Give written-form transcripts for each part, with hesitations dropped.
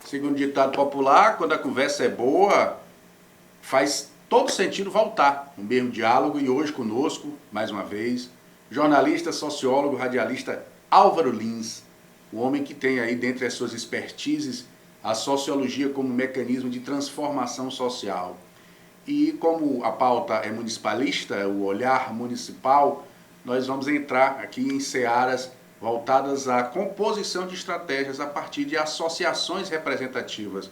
Segundo o ditado popular, quando a conversa é boa, faz todo sentido voltar no mesmo diálogo. E hoje conosco, mais uma vez, jornalista, sociólogo, radialista Álvaro Lins, o homem que tem aí dentre as suas expertises a sociologia como mecanismo de transformação social. E como a pauta é municipalista, o olhar municipal, nós vamos entrar aqui em searas voltadas à composição de estratégias a partir de associações representativas.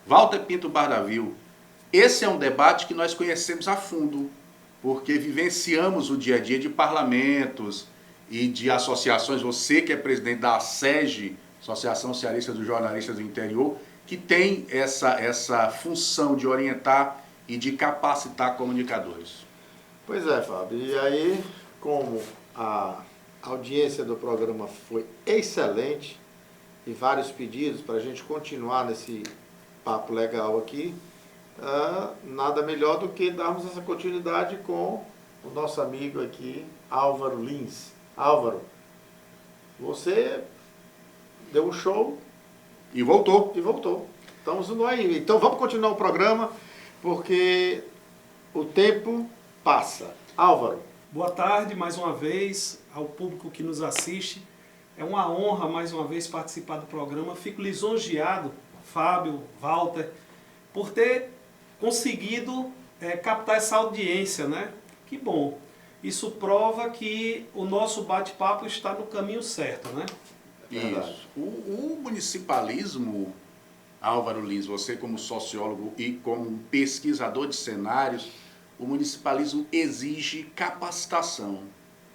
Walter Pinto Bardavil, esse é um debate que nós conhecemos a fundo, porque vivenciamos o dia a dia de parlamentos e de associações. Você que é presidente da ASEG, Associação Cearense dos Jornalistas do Interior, que tem essa função de orientar e de capacitar comunicadores. Pois é, Fábio. E aí, como a audiência do programa foi excelente e vários pedidos para a gente continuar nesse papo legal aqui, nada melhor do que darmos essa continuidade com o nosso amigo aqui, Álvaro Lins. Álvaro, você deu um show e voltou. Estamos no aí. Então vamos continuar o programa, porque o tempo passa. Álvaro. Boa tarde mais uma vez ao público que nos assiste. É uma honra mais uma vez participar do programa. Fico lisonjeado, Fábio, Walter, por ter conseguido captar essa audiência, né? Que bom. Isso prova que o nosso bate-papo está no caminho certo, né? Isso. O municipalismo, Álvaro Lins, você como sociólogo e como pesquisador de cenários, o municipalismo exige capacitação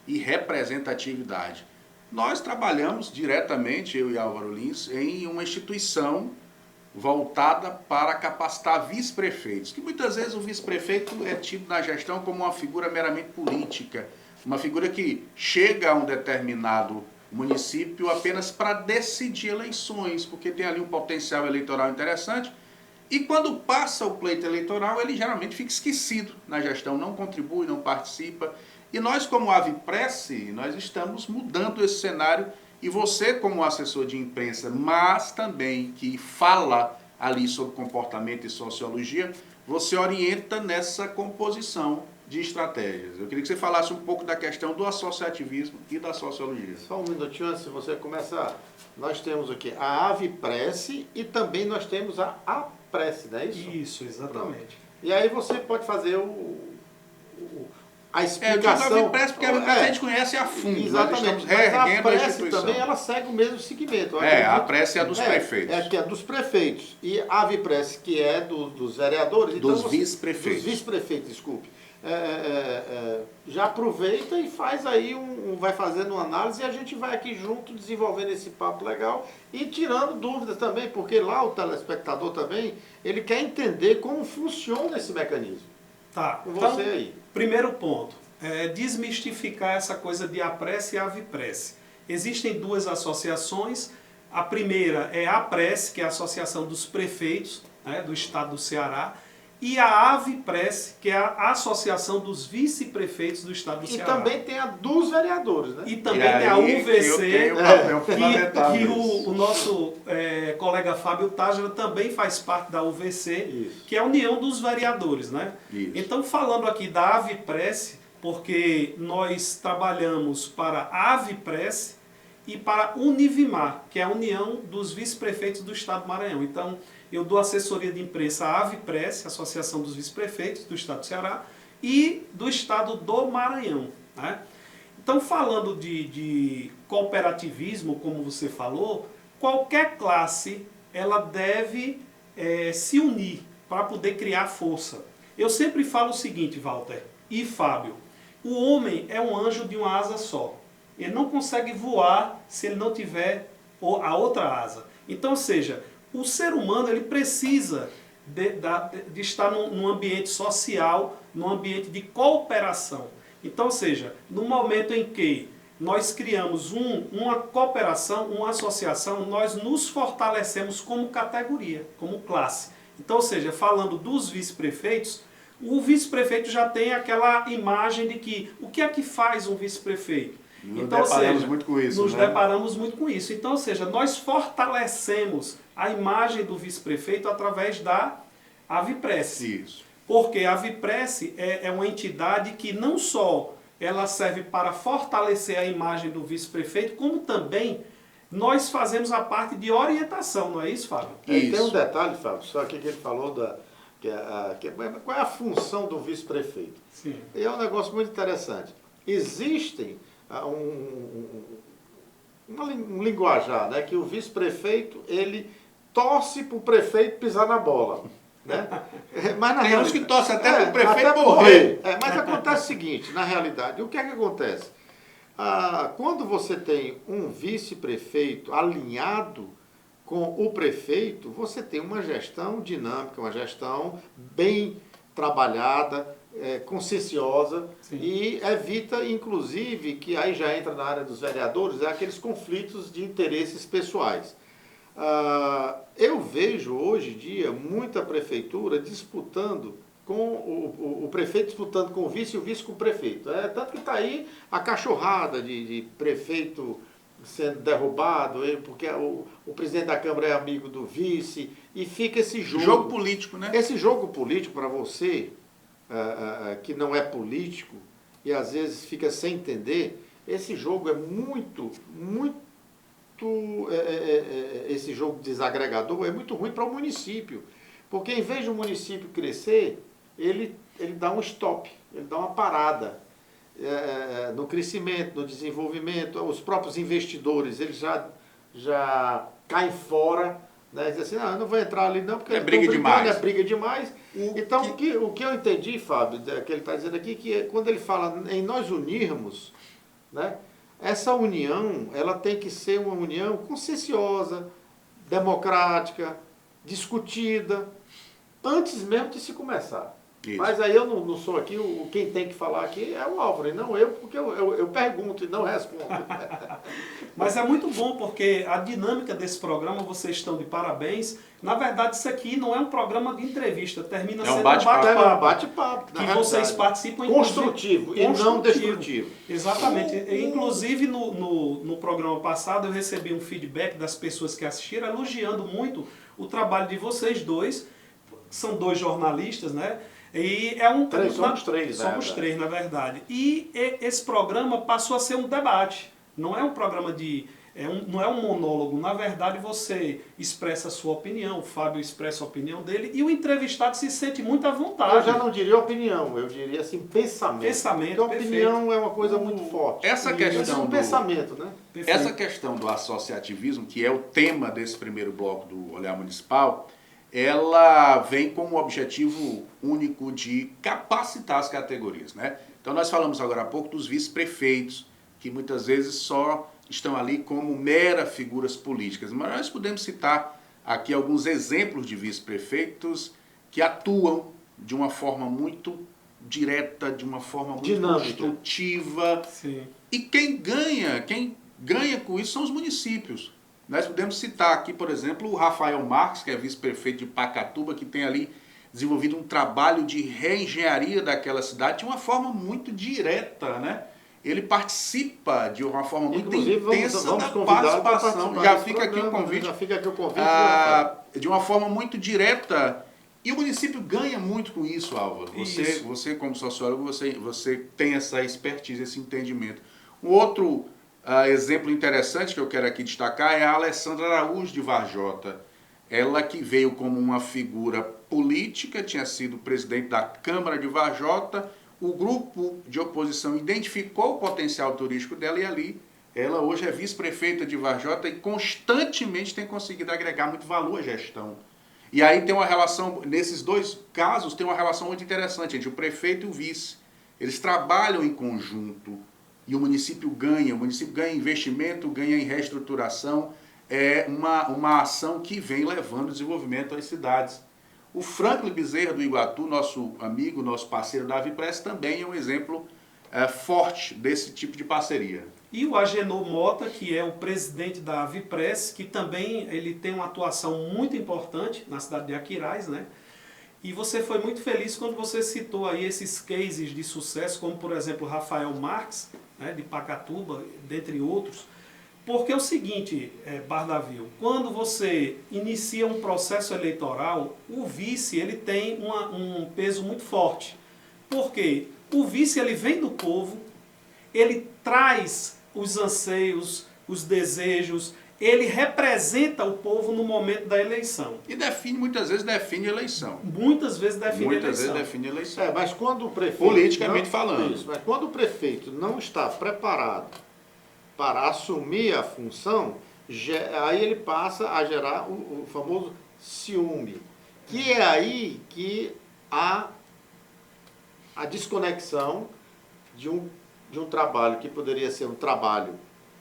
e representatividade. Nós trabalhamos diretamente, eu e Álvaro Lins, em uma instituição voltada para capacitar vice-prefeitos, que muitas vezes o vice-prefeito é tido na gestão como uma figura meramente política, uma figura que chega a um determinado município apenas para decidir eleições, porque tem ali um potencial eleitoral interessante, e quando passa o pleito eleitoral, ele geralmente fica esquecido na gestão, não contribui, não participa. E nós, como AVIPress, nós estamos mudando esse cenário, e você, como assessor de imprensa, mas também que fala ali sobre comportamento e sociologia, você orienta nessa composição de estratégias. Eu queria que você falasse um pouco da questão do associativismo e da sociologia. Só um minutinho antes de você começar. Nós temos aqui a AVIPress e também nós temos a APress, não é isso? Isso, exatamente. Pronto. E aí você pode fazer a explicação. Eu digo AVIPress porque a gente conhece a fundo. Exatamente. Mas a Press também ela segue o mesmo segmento. A Press é a dos prefeitos. Que é dos prefeitos. E a AVIPress, que é dos vereadores. Dos vice-prefeitos. Dos vice-prefeitos, desculpe. Já aproveita e faz aí vai fazendo uma análise e a gente vai aqui junto desenvolvendo esse papo legal e tirando dúvidas também, porque lá o telespectador também, ele quer entender como funciona esse mecanismo. Tá. Com você então, aí. Primeiro ponto, desmistificar essa coisa de APress e AVIPress. Existem duas associações. A primeira é a APress, que é a Associação dos Prefeitos, né, do Estado do Ceará, e a AVIPress, que é a Associação dos Vice-Prefeitos do Estado do Ceará. E também tem a dos vereadores, né? E também tem a UVC, que o nosso colega Fábio Tágera também faz parte da UVC, Isso. que é a União dos Vereadores, né? Isso. Então, falando aqui da AVIPress, porque nós trabalhamos para a AVIPress e para a Univimar, que é a União dos Vice-Prefeitos do Estado do Maranhão. Então, eu dou assessoria de imprensa à AVIPress, Associação dos Vice-Prefeitos do Estado do Ceará, e do Estado do Maranhão, né? Então, falando de cooperativismo, como você falou, qualquer classe ela deve se unir para poder criar força. Eu sempre falo o seguinte, Walter e Fábio, o homem é um anjo de uma asa só. Ele não consegue voar se ele não tiver a outra asa. Então, ou seja, o ser humano ele precisa de estar num ambiente social, num ambiente de cooperação. Então, ou seja, no momento em que nós criamos uma cooperação, uma associação, nós nos fortalecemos como categoria, como classe. Então, ou seja, falando dos vice-prefeitos, o vice-prefeito já tem aquela imagem de que o que é que faz um vice-prefeito? Nos deparamos muito com isso. Nos deparamos muito com isso. Então, ou seja, nós fortalecemos a imagem do vice-prefeito através da Avipresse. Isso. Porque a Avipresse é uma entidade que não só ela serve para fortalecer a imagem do vice-prefeito, como também nós fazemos a parte de orientação, não é isso, Fábio? Tem um detalhe, Fábio, só que ele falou qual é a função do vice-prefeito. Sim. E é um negócio muito interessante. Existem um linguajar, né, que o vice-prefeito ele torce para o prefeito pisar na bola. Né? Mas Tem uns que torcem até para o prefeito até morrer. Mas acontece o seguinte, na realidade, o que é que acontece? Quando você tem um vice-prefeito alinhado com o prefeito, você tem uma gestão dinâmica, uma gestão bem trabalhada, conscienciosa. Sim. E evita, inclusive, que aí já entra na área dos vereadores, aqueles conflitos de interesses pessoais. Eu vejo hoje em dia muita prefeitura disputando com o prefeito disputando com o vice e o vice com o prefeito. Tanto que está aí a cachorrada de prefeito sendo derrubado, porque o presidente da Câmara é amigo do vice, e fica esse jogo. Jogo político, né? Esse jogo político para você, que não é político, e às vezes fica sem entender, esse jogo é muito esse jogo desagregador é muito ruim para o município, porque em vez de o município crescer, ele dá um stop, ele dá uma parada no crescimento, no desenvolvimento. Os próprios investidores eles já caem fora, né? Dizem assim, não, eu não vou entrar ali não, porque é briga demais. É briga demais. Então, o que eu entendi, Fábio, que ele está dizendo aqui, que quando ele fala em nós unirmos, né? Essa união, ela tem que ser uma união conscienciosa, democrática, discutida, antes mesmo de se começar. Isso. Mas aí eu não sou aqui, quem tem que falar aqui é o Álvaro, e não eu, porque eu pergunto e não respondo. Mas é muito bom, porque a dinâmica desse programa, vocês estão de parabéns. Na verdade, isso aqui não é um programa de entrevista, termina sendo um bate-papo. Que vocês participam... Construtivo e não destrutivo. Exatamente. Inclusive, no programa passado, eu recebi um feedback das pessoas que assistiram, elogiando muito o trabalho de vocês dois. São dois jornalistas, né? E somos três, somos três, na verdade. E esse programa passou a ser um debate. Não é um programa não é um monólogo. Na verdade, você expressa a sua opinião, o Fábio expressa a opinião dele, e o entrevistado se sente muito à vontade. Eu já não diria opinião, eu diria assim, pensamento. Pensamento, porque a opinião é uma coisa muito forte. Essa questão do pensamento, né? Perfeito. Essa questão do associativismo, que é o tema desse primeiro bloco do Olhar Municipal, ela vem com o objetivo único de capacitar as categorias, né? Então nós falamos agora há pouco dos vice-prefeitos, que muitas vezes só estão ali como mera figuras políticas, mas nós podemos citar aqui alguns exemplos de vice-prefeitos que atuam de uma forma muito direta, de uma forma muito dinâmica, construtiva. Sim. E quem ganha com isso são os municípios. Nós podemos citar aqui, por exemplo, o Rafael Marques, que é vice-prefeito de Pacatuba, que tem ali desenvolvido um trabalho de reengenharia daquela cidade de uma forma muito direta, né? Ele participa de uma forma muito intensa da participação. Já fica aqui o convite. De uma forma muito direta. E o município ganha muito com isso, Álvaro. Você como sociólogo, você tem essa expertise, esse entendimento. Um outro exemplo interessante que eu quero aqui destacar é a Alessandra Araújo de Varjota. Ela que veio como uma figura política, tinha sido presidente da Câmara de Varjota, o grupo de oposição identificou o potencial turístico dela e ali ela hoje é vice-prefeita de Varjota e constantemente tem conseguido agregar muito valor à gestão. E aí tem uma relação, nesses dois casos, tem uma relação muito interessante entre o prefeito e o vice. Eles trabalham em conjunto. E o município ganha investimento, ganha em reestruturação, é uma ação que vem levando desenvolvimento às cidades. O Franklin Bezerra do Iguatu, nosso amigo, nosso parceiro da Avipress, também é um exemplo forte desse tipo de parceria. E o Agenor Mota, que é o presidente da Avipress, que também ele tem uma atuação muito importante na cidade de Aquiraz, né? E você foi muito feliz quando você citou aí esses cases de sucesso, como por exemplo Rafael Marques, né, de Pacatuba, dentre outros, Porque é o seguinte, Bardavil, quando você inicia um processo eleitoral, o vice ele tem um peso muito forte. Por quê? O vice ele vem do povo, ele traz os anseios, os desejos, ele representa o povo no momento da eleição. E muitas vezes define eleição. Muitas vezes define Muitas eleição. vezes define eleição. Mas quando o prefeito... Politicamente falando. Isso, mas quando o prefeito não está preparado para assumir a função, aí ele passa a gerar o famoso ciúme. Que é aí que há a desconexão de um trabalho que poderia ser um trabalho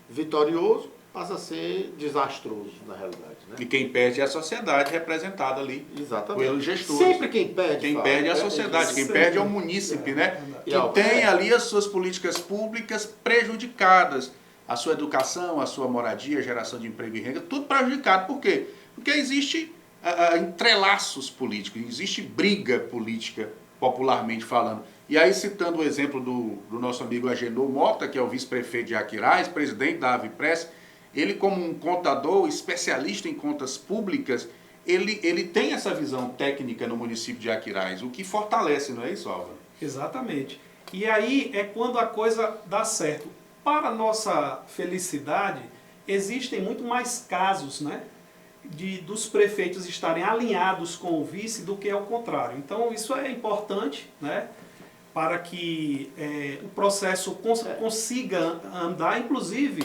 vitorioso, passa a ser desastroso, na realidade. Né? E quem perde é a sociedade representada ali. Exatamente. Pelos gestores. Sempre quem perde. Quem perde é a sociedade, quem perde é o munícipe, né? Que tem ali as suas políticas públicas prejudicadas. A sua educação, a sua moradia, a geração de emprego e renda, tudo prejudicado. Por quê? Porque existe entrelaços políticos, existe briga política, popularmente falando. E aí, citando o exemplo do nosso amigo Agenor Mota, que é o vice-prefeito de Aquiraz, presidente da Avipress, ele como um contador, especialista em contas públicas, ele tem essa visão técnica no município de Aquiraz, o que fortalece, não é isso, Álvaro? Exatamente. E aí é quando a coisa dá certo. Para nossa felicidade, existem muito mais casos, né, dos prefeitos estarem alinhados com o vice do que ao contrário. Então isso é importante, né, para que o processo consiga andar. Inclusive,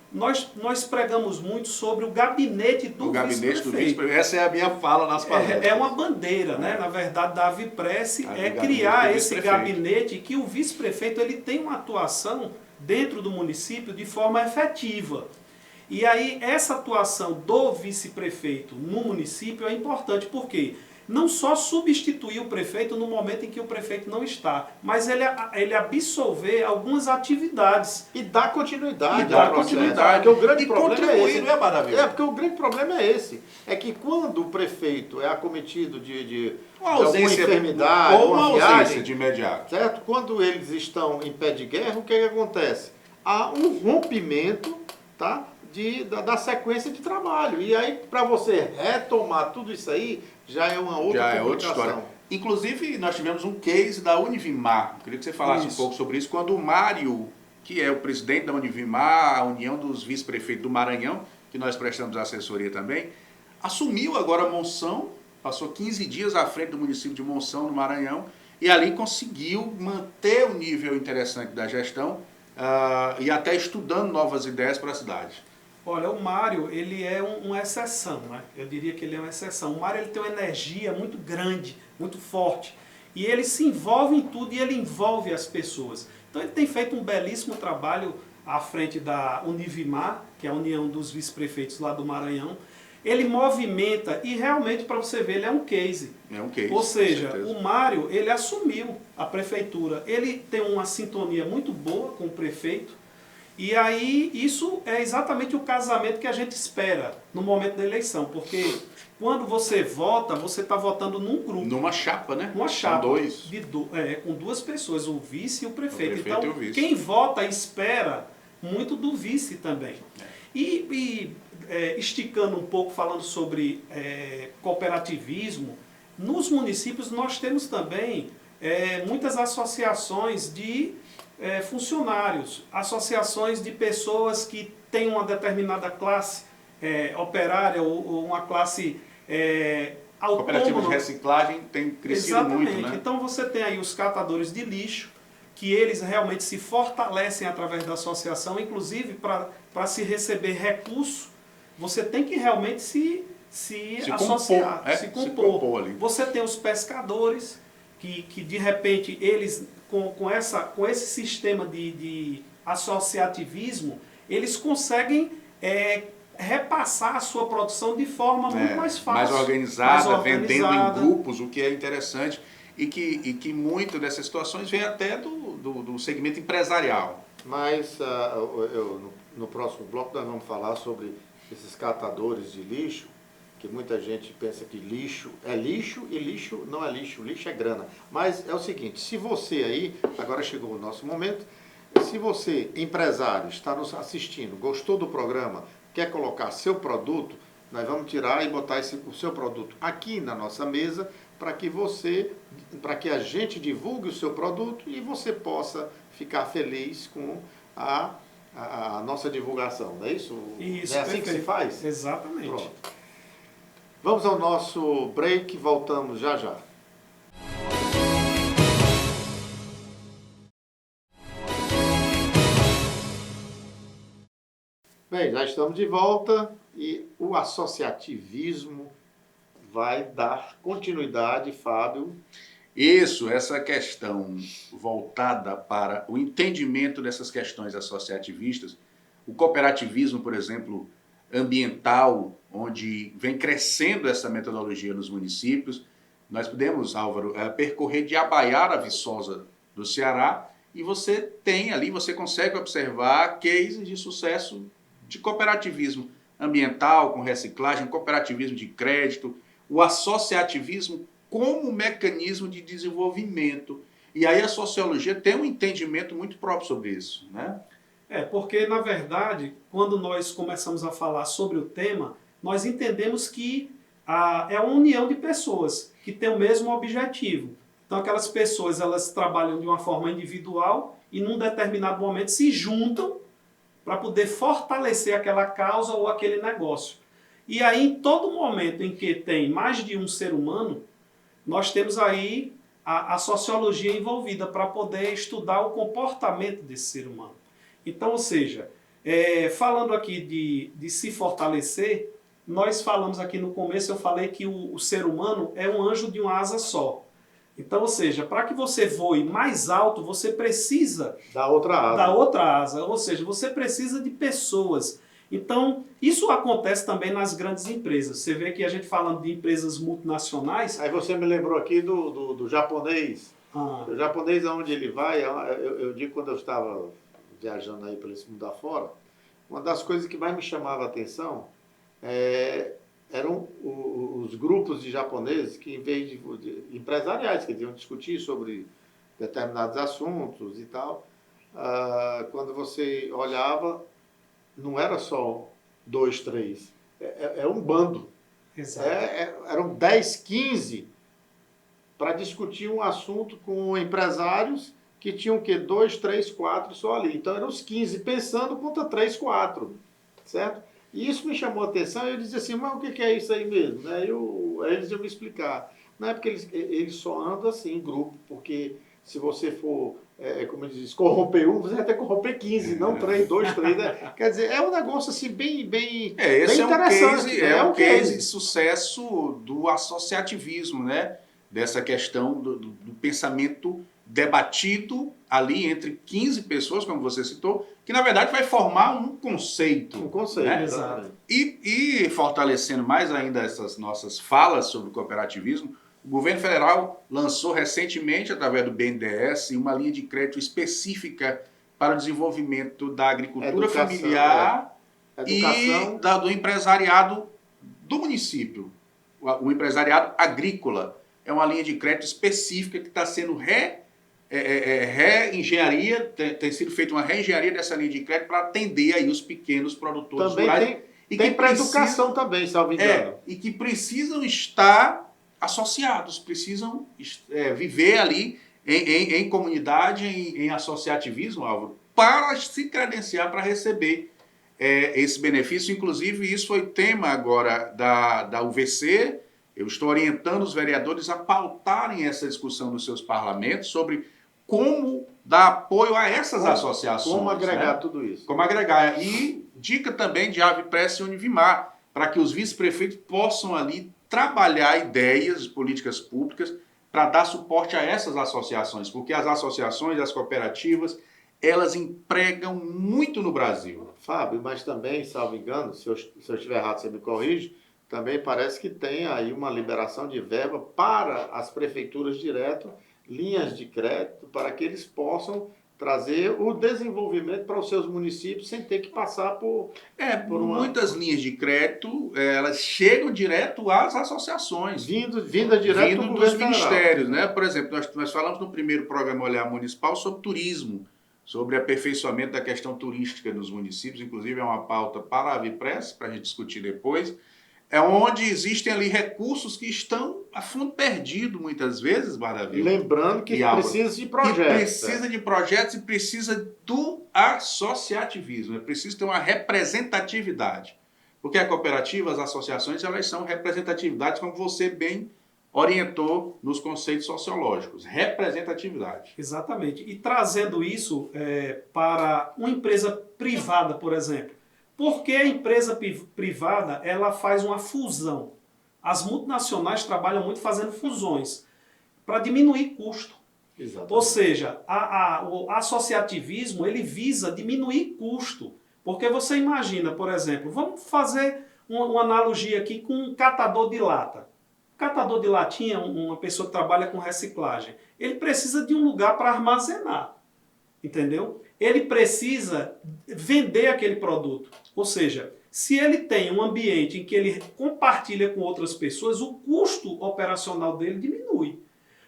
nós pregamos muito sobre o gabinete do vice-prefeito. Essa é a minha fala nas palestras. É uma bandeira, né? Na verdade, da Avipress criar esse gabinete que o vice-prefeito ele tem uma atuação dentro do município de forma efetiva. E aí, essa atuação do vice-prefeito no município é importante, porque não só substituir o prefeito no momento em que o prefeito não está, mas ele absorver algumas atividades. E dar continuidade. Porque o grande problema é esse. Não é maravilhoso? Porque o grande problema é esse. É que quando o prefeito é acometido de uma ausência, alguma enfermidade, ou uma ausência viagem, de imediato. Certo? Quando eles estão em pé de guerra, o que é que acontece? Há um rompimento, tá? Da sequência de trabalho. E aí, para você retomar tudo isso aí, já é uma outra história. Inclusive, nós tivemos um case da Univimar. Eu queria que você falasse um pouco sobre isso. Quando o Mário, que é o presidente da Univimar, a União dos Vice-Prefeitos do Maranhão, que nós prestamos assessoria também, assumiu agora Monção, passou 15 dias à frente do município de Monção, no Maranhão, e ali conseguiu manter o nível interessante da gestão e até estudando novas ideias para a cidade. Olha, o Mário, ele é uma exceção, né? Eu diria que ele é uma exceção. O Mário ele tem uma energia muito grande, muito forte. E ele se envolve em tudo e ele envolve as pessoas. Então ele tem feito um belíssimo trabalho à frente da Univimar, que é a União dos Vice-Prefeitos lá do Maranhão. Ele movimenta e realmente, para você ver, ele é um case. É um case. Ou seja, o Mário, ele assumiu a prefeitura. Ele tem uma sintonia muito boa com o prefeito. E aí, isso é exatamente o casamento que a gente espera no momento da eleição. Porque quando você vota, você está votando num grupo. Numa chapa, né? Uma chapa. Com dois. Com duas pessoas, o vice e o prefeito. Então, e o vice. Quem vota espera muito do vice também. Esticando um pouco, falando sobre cooperativismo, nos municípios nós temos também muitas associações de funcionários, associações de pessoas que têm uma determinada classe operária ou uma classe autônoma. Cooperativas de reciclagem tem crescido Exatamente. muito, né? Então você tem aí os catadores de lixo, que eles realmente se fortalecem através da associação, inclusive para se receber recurso, você tem que realmente se associar, se compor ali. Você tem os pescadores, que de repente eles, com esse sistema de associativismo, eles conseguem repassar a sua produção de forma muito mais fácil. Mais organizada, vendendo em grupos, o que é interessante, e que muitas dessas situações vem até do segmento empresarial. Mas no próximo bloco nós vamos falar sobre esses catadores de lixo, que muita gente pensa que lixo é lixo e lixo não é lixo, lixo é grana. Mas é o seguinte, se você aí, agora chegou o nosso momento, se você, empresário, está nos assistindo, gostou do programa, quer colocar seu produto, nós vamos tirar e botar o seu produto aqui na nossa mesa para que a gente divulgue o seu produto e você possa ficar feliz com a nossa divulgação, não é isso? Isso, é assim perfeito. que se faz? Exatamente. Pronto. Vamos ao nosso break, voltamos já já. Bem, já estamos de volta e o associativismo vai dar continuidade, Fábio. Isso, essa questão voltada para o entendimento dessas questões associativistas, o cooperativismo, por exemplo, ambiental, onde vem crescendo essa metodologia nos municípios. Nós podemos, Álvaro, percorrer de Abaiara a Viçosa do Ceará e você tem ali, você consegue observar cases de sucesso de cooperativismo ambiental, com reciclagem, cooperativismo de crédito, o associativismo como mecanismo de desenvolvimento. E aí a sociologia tem um entendimento muito próprio sobre isso, né? Porque, na verdade, quando nós começamos a falar sobre o tema, nós entendemos que é uma união de pessoas que têm o mesmo objetivo. Então, aquelas pessoas, elas trabalham de uma forma individual e, num determinado momento, se juntam para poder fortalecer aquela causa ou aquele negócio. E aí, em todo momento em que tem mais de um ser humano, nós temos aí a sociologia envolvida para poder estudar o comportamento desse ser humano. Então, ou seja, falando aqui de se fortalecer, nós falamos aqui no começo, eu falei que o ser humano é um anjo de uma asa só. Então, ou seja, para que você voe mais alto, você precisa da outra asa. Ou seja, você precisa de pessoas. Então, isso acontece também nas grandes empresas. Você vê que a gente falando de empresas multinacionais... Aí você me lembrou aqui do japonês. O japonês, aonde ele vai, eu digo quando eu estava viajando aí pelo esse mundo afora, uma das coisas que mais me chamava a atenção eram os grupos de japoneses que, em vez de empresariais, que iam discutir sobre determinados assuntos e tal, quando você olhava, não era só 2, 3, é um bando. Exato. Eram 10, 15 para discutir um assunto com empresários que tinham o quê? 2, 3, 4 só ali. Então eram os 15 pensando contra 3, 4, certo? E isso me chamou a atenção e eu dizia assim, mas o que é isso aí mesmo? Aí eles iam me explicar. Não é porque eles só andam assim em grupo, porque se você for, como eles dizem, corromper um, você vai ter que corromper 15, não 3, 2, 3. Né? Quer dizer, é um negócio assim bem esse bem interessante. É um case de sucesso do associativismo, né? Dessa questão do pensamento debatido ali entre 15 pessoas, como você citou, que na verdade vai formar um conceito. Um conceito, né? Exato. E fortalecendo mais ainda essas nossas falas sobre o cooperativismo, o governo federal lançou recentemente, através do BNDES, uma linha de crédito específica para o desenvolvimento da agricultura familiar e do empresariado do município. O empresariado agrícola é uma linha de crédito específica que está sendo reengenharia, tem sido feita uma reengenharia dessa linha de crédito para atender aí os pequenos produtores rurais. Tem para educação também, salvo engano. E que precisam estar associados, precisam viver ali em comunidade, em associativismo, Álvaro, para se credenciar para receber esse benefício. Inclusive, isso foi tema agora da UVC. Eu estou orientando os vereadores a pautarem essa discussão nos seus parlamentos sobre como dar apoio a essas associações. Como agregar tudo isso. Como agregar. E dica também de Avipres e Univimar, para que os vice-prefeitos possam ali trabalhar ideias de políticas públicas para dar suporte a essas associações, porque as associações, as cooperativas, elas empregam muito no Brasil. Fábio, mas também, salvo engano, se eu estiver errado, você me corrige, também parece que tem aí uma liberação de verba para as prefeituras direto, linhas de crédito, para que eles possam trazer o desenvolvimento para os seus municípios sem ter que passar por muitas linhas de crédito, elas chegam direto às associações. Vinda direto dos ministérios, né? Por exemplo, nós falamos no primeiro programa Olhar Municipal sobre turismo, sobre aperfeiçoamento da questão turística nos municípios, inclusive é uma pauta para a Avipress, para a gente discutir depois, é onde existem ali recursos que estão a fundo perdido muitas vezes, Maravilha. Lembrando que precisa de projetos. Que precisa de projetos e precisa do associativismo, é preciso ter uma representatividade. Porque a cooperativa, as associações, elas são representatividades, como você bem orientou nos conceitos sociológicos. Representatividade. Exatamente. E trazendo isso para uma empresa privada, por exemplo. Por que a empresa privada ela faz uma fusão? As multinacionais trabalham muito fazendo fusões para diminuir custo. Exatamente. Ou seja, o associativismo ele visa diminuir custo. Porque você imagina, por exemplo, vamos fazer uma analogia aqui com um catador de lata. Catador de latinha, uma pessoa que trabalha com reciclagem, ele precisa de um lugar para armazenar, entendeu? Ele precisa vender aquele produto. Ou seja, se ele tem um ambiente em que ele compartilha com outras pessoas, o custo operacional dele diminui.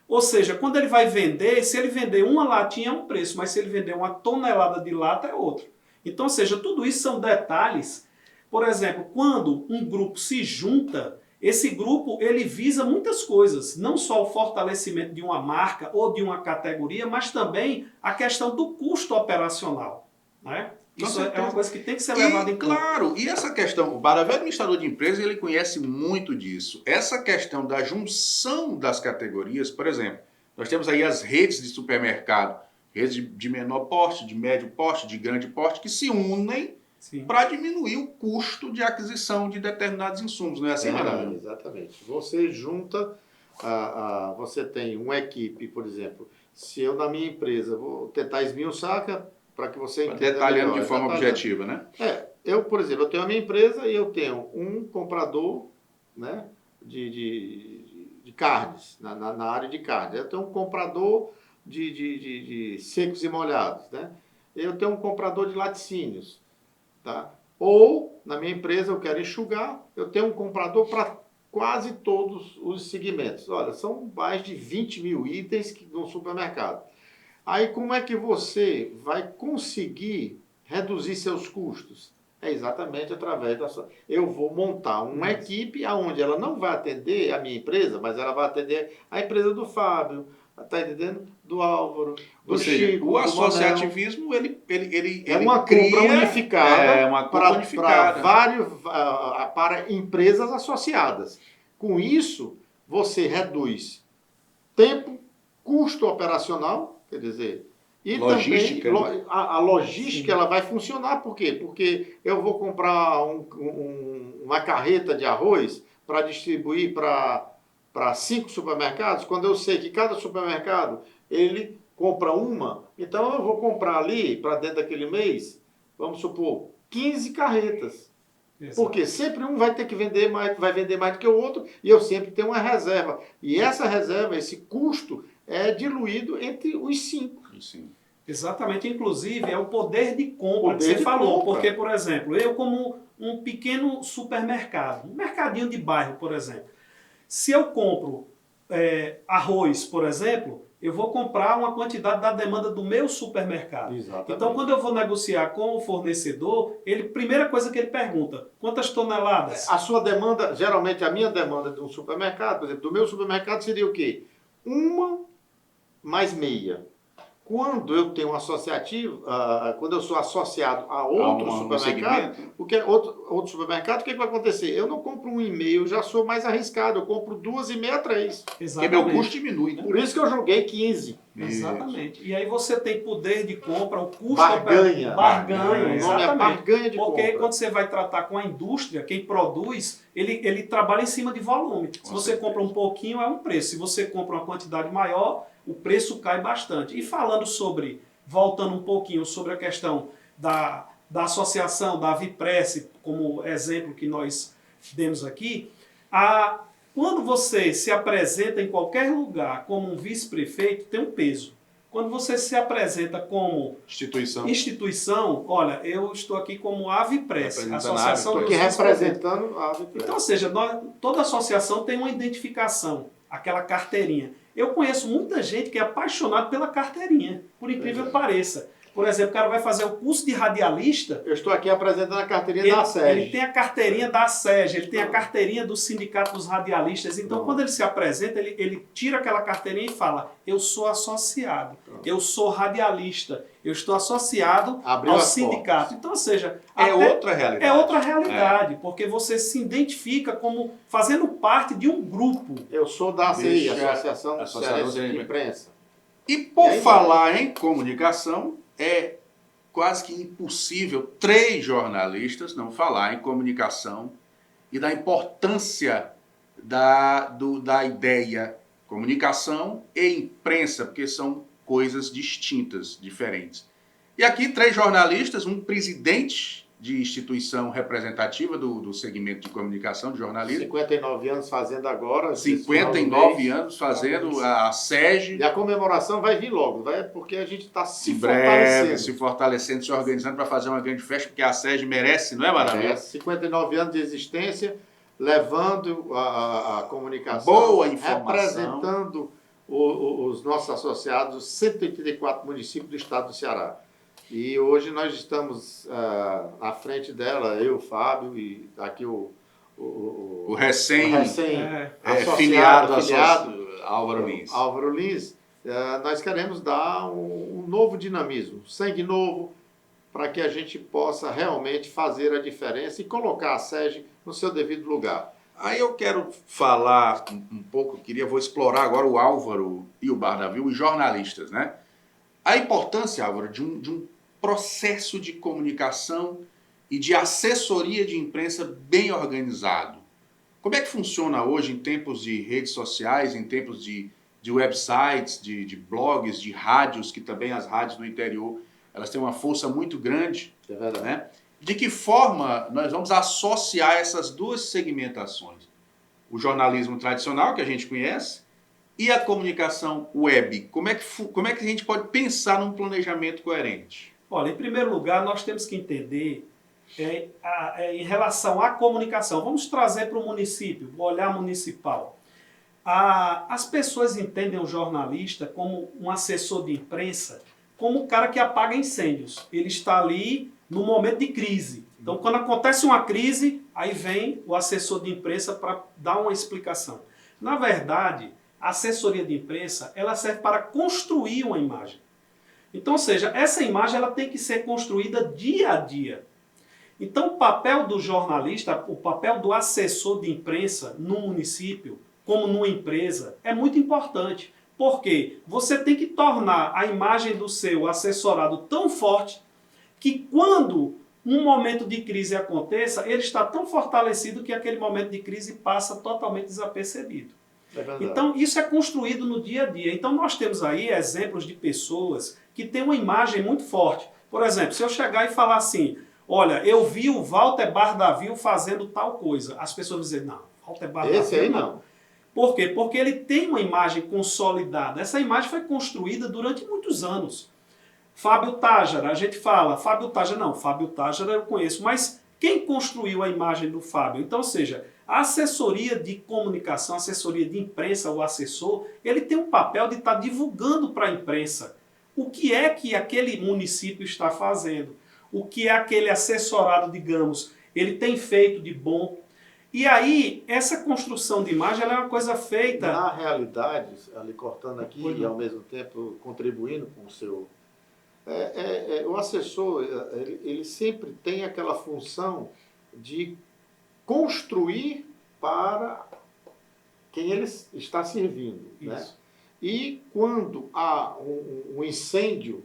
Ou seja, quando ele vai vender, se ele vender uma latinha é um preço, mas se ele vender uma tonelada de lata é outro. Então, ou seja, tudo isso são detalhes. Por exemplo, quando um grupo se junta, esse grupo ele visa muitas coisas, não só o fortalecimento de uma marca ou de uma categoria, mas também a questão do custo operacional. Né? Isso é uma coisa que tem que ser levada em conta. Claro, e essa questão, o Baravel, administrador de empresa, ele conhece muito disso. Essa questão da junção das categorias, por exemplo, nós temos aí as redes de supermercado, redes de menor porte, de médio porte, de grande porte, que se unem para diminuir o custo de aquisição de determinados insumos, não é assim, Maravilha? Exatamente. Você junta, você tem uma equipe, por exemplo, se eu na minha empresa vou tentar esmiuçar para que você entenda detalhando melhor, de forma objetiva, né? Eu, por exemplo, eu tenho a minha empresa e eu tenho um comprador, né, de carnes, na área de carnes. Eu tenho um comprador de secos e molhados, né? Eu tenho um comprador de laticínios. Tá? Ou, na minha empresa, eu quero enxugar, eu tenho um comprador para quase todos os segmentos. Olha, são mais de 20 mil itens no supermercado. Aí, como é que você vai conseguir reduzir seus custos? É exatamente através da sua... Eu vou montar uma equipe onde ela não vai atender a minha empresa, mas ela vai atender a empresa do Fábio, tá entendendo? Do Álvaro, do Chico, o associativismo, ele é uma compra unificada, para empresas associadas. Com isso, você reduz tempo, custo operacional, quer dizer, e logística, também né? a logística ela vai funcionar. Por quê? Porque eu vou comprar uma carreta de arroz para distribuir para 5 supermercados, quando eu sei que cada supermercado ele compra uma, então eu vou comprar ali, para dentro daquele mês, vamos supor, 15 carretas. Exato. Porque sempre um vai ter que vender mais, vai vender mais do que o outro, e eu sempre tenho uma reserva. E essa reserva, esse custo, é diluído entre os 5. Sim. Exatamente, inclusive é o poder de compra que você falou. Porque, por exemplo, eu como um pequeno supermercado, um mercadinho de bairro, por exemplo, se eu compro arroz, por exemplo, eu vou comprar uma quantidade da demanda do meu supermercado. Exatamente. Então, quando eu vou negociar com o fornecedor, primeira coisa que ele pergunta, quantas toneladas? A sua demanda, geralmente a minha demanda de um supermercado, por exemplo, do meu supermercado seria o quê? 1 mais meia. Quando eu tenho um associativo, quando eu sou associado a outro supermercado, outro supermercado, o que vai acontecer? Eu não compro 1,5, eu já sou mais arriscado, eu compro 2,5, 3. Exatamente. Porque meu custo diminui, né? Por isso que eu joguei 15. Exatamente. E aí você tem poder de compra, o custo... Barganha. Barganha, exatamente. Barganha de Porque compra. quando você vai tratar com a indústria, quem produz, ele trabalha em cima de volume. Se você compra um pouquinho, é um preço. Se você compra uma quantidade maior, o preço cai bastante. E falando voltando um pouquinho sobre a questão da associação, da Avipress, como exemplo que nós demos aqui, quando você se apresenta em qualquer lugar como um vice-prefeito, tem um peso. Quando você se apresenta como instituição, olha, eu estou aqui como Avipress, Associação dos representando a Avipress. Então, ou seja, toda associação tem uma identificação, aquela carteirinha. Eu conheço muita gente que é apaixonada pela carteirinha, por incrível que pareça. Por exemplo, o cara vai fazer o curso de radialista. Eu estou aqui apresentando a carteirinha da SEG. Ele tem a carteirinha da SEG, ele tem a carteirinha do Sindicato dos Radialistas. Então, quando ele se apresenta, ele tira aquela carteirinha e fala: eu sou associado, eu sou radialista, eu estou associado ao sindicato. Então, ou seja, é outra realidade. É outra realidade, porque você se identifica como fazendo parte de um grupo. Eu sou da ACI, Associação de Imprensa. E por falar em comunicação, é quase que impossível 3 jornalistas não falar em comunicação e da importância da ideia comunicação e imprensa, porque são coisas distintas, diferentes. E aqui 3 jornalistas, um presidente de instituição representativa do segmento de comunicação, de jornalismo. 59 anos fazendo agora. 59 anos fazendo a SEG. E a comemoração vai vir logo, porque a gente está se fortalecendo, se organizando para fazer uma grande festa, porque a SEG merece, não é, Maravilha? 59 anos de existência, levando a comunicação, boa informação, representando os nossos associados, os 184 municípios do estado do Ceará. E hoje nós estamos à frente dela, eu, Fábio, e aqui o filiado Álvaro Lins. Álvaro Lins. Nós queremos dar um novo dinamismo, sangue novo, para que a gente possa realmente fazer a diferença e colocar a SEG no seu devido lugar. Aí eu quero falar um pouco, vou explorar agora o Álvaro e o Bardavil, os jornalistas, né? A importância, Álvaro, de um processo de comunicação e de assessoria de imprensa bem organizado. Como é que funciona hoje em tempos de redes sociais, em tempos de websites, de blogs, de rádios, que também as rádios no interior, elas têm uma força muito grande, né? De que forma nós vamos associar essas duas segmentações? O jornalismo tradicional, que a gente conhece, e a comunicação web. Como é que a gente pode pensar num planejamento coerente? Olha, em primeiro lugar, nós temos que entender em relação à comunicação. Vamos trazer para o município, o olhar municipal. As pessoas entendem o jornalista como um assessor de imprensa, como um cara que apaga incêndios. Ele está ali no momento de crise. Então, quando acontece uma crise, aí vem o assessor de imprensa para dar uma explicação. Na verdade, a assessoria de imprensa, ela serve para construir uma imagem. Então, ou seja, essa imagem ela tem que ser construída dia a dia. Então, o papel do jornalista, o papel do assessor de imprensa no município, como numa empresa, é muito importante. Porque você tem que tornar a imagem do seu assessorado tão forte que quando um momento de crise aconteça, ele está tão fortalecido que aquele momento de crise passa totalmente desapercebido. Então, isso é construído no dia a dia. Então, nós temos aí exemplos de pessoas que têm uma imagem muito forte. Por exemplo, se eu chegar e falar assim, olha, eu vi o Walter Bardavil fazendo tal coisa, as pessoas vão dizer, não, Walter Bardavil esse aí não. Por quê? Porque ele tem uma imagem consolidada. Essa imagem foi construída durante muitos anos. Fábio Tájara, a gente fala, Fábio Tájara, não, Fábio Tájara eu conheço, mas quem construiu a imagem do Fábio? Então, ou seja, a assessoria de comunicação, a assessoria de imprensa, o assessor, ele tem um papel de estar divulgando para a imprensa o que é que aquele município está fazendo, o que é aquele assessorado, digamos, ele tem feito de bom. E aí, essa construção de imagem ela é uma coisa feita... Na realidade, ali cortando aqui e ao mesmo tempo contribuindo com o seu... o assessor, ele sempre tem aquela função de construir para quem ele está servindo. Né? E quando há um incêndio,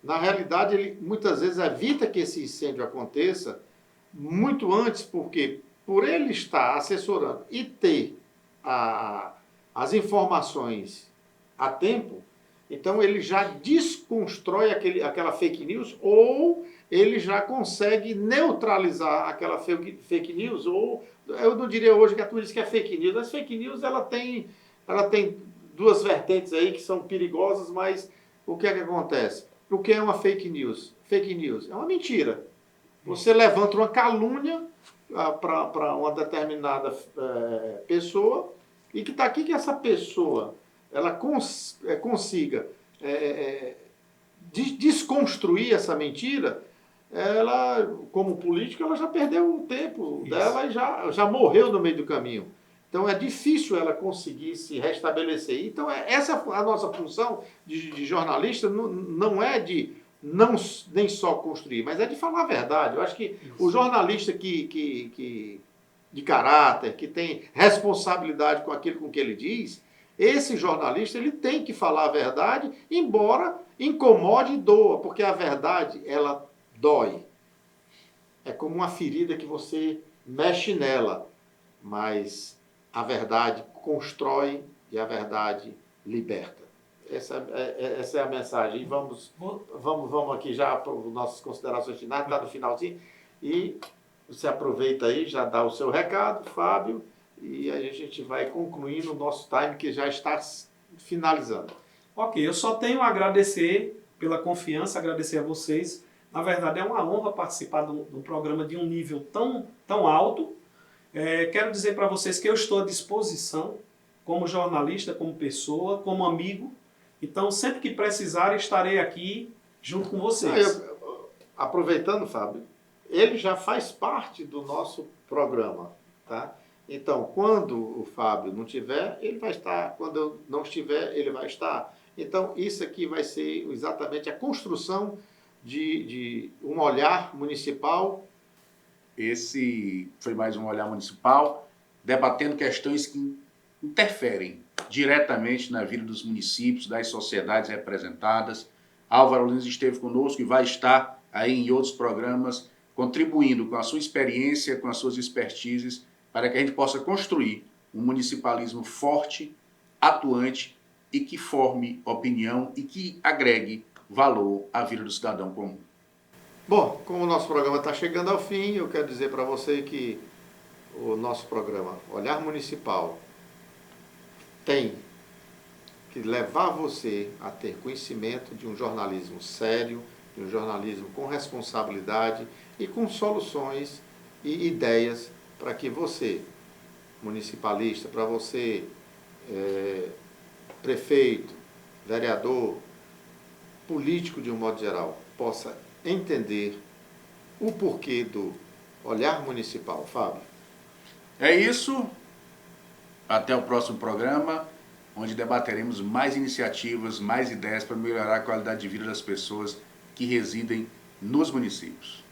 na realidade, ele muitas vezes evita que esse incêndio aconteça muito antes, porque por ele estar assessorando e ter as informações a tempo, então ele já desconstrói aquela fake news ou ele já consegue neutralizar aquela fake news, ou eu não diria hoje que a turma diz que é fake news. As fake news ela tem duas vertentes aí que são perigosas, mas o que é que acontece? O que é uma fake news? Fake news é uma mentira. Você levanta uma calúnia para uma determinada pessoa e que está aqui que essa pessoa ela consiga desconstruir essa mentira, ela, como política, ela já perdeu o tempo dela e já morreu no meio do caminho. Então é difícil ela conseguir se restabelecer. Então essa é a nossa função de jornalista, não é de não nem só construir, mas é de falar a verdade. Eu acho que o jornalista de caráter, que tem responsabilidade com aquilo com que ele diz, esse jornalista ele tem que falar a verdade, embora incomode e doa, porque a verdade ela dói. É como uma ferida que você mexe nela, mas a verdade constrói e a verdade liberta. Essa é a mensagem. E vamos aqui já para as nossas considerações finais, está no finalzinho. E você aproveita aí, já dá o seu recado, Fábio, e aí a gente vai concluindo o nosso time, que já está finalizando. Ok, eu só tenho a agradecer pela confiança, agradecer a vocês. Na verdade, é uma honra participar de um programa de um nível tão alto. Quero dizer para vocês que eu estou à disposição, como jornalista, como pessoa, como amigo. Então, sempre que precisarem, estarei aqui junto com vocês. Aproveitando, Fábio, ele já faz parte do nosso programa, tá? Então, quando o Fábio não estiver, ele vai estar. Quando eu não estiver, ele vai estar. Então, isso aqui vai ser exatamente a construção de um olhar municipal. Esse foi mais um Olhar Municipal, debatendo questões que interferem diretamente na vida dos municípios, das sociedades representadas. Álvaro Lins esteve conosco e vai estar aí em outros programas, contribuindo com a sua experiência, com as suas expertises, para que a gente possa construir um municipalismo forte, atuante e que forme opinião e que agregue valor à vida do cidadão comum. Bom, como o nosso programa está chegando ao fim, eu quero dizer para você que o nosso programa Olhar Municipal tem que levar você a ter conhecimento de um jornalismo sério, de um jornalismo com responsabilidade e com soluções e ideias para que você, municipalista, para você, prefeito, vereador, político de um modo geral, possa entender o porquê do Olhar Municipal. Fábio. É isso. Até o próximo programa, onde debateremos mais iniciativas, mais ideias para melhorar a qualidade de vida das pessoas que residem nos municípios.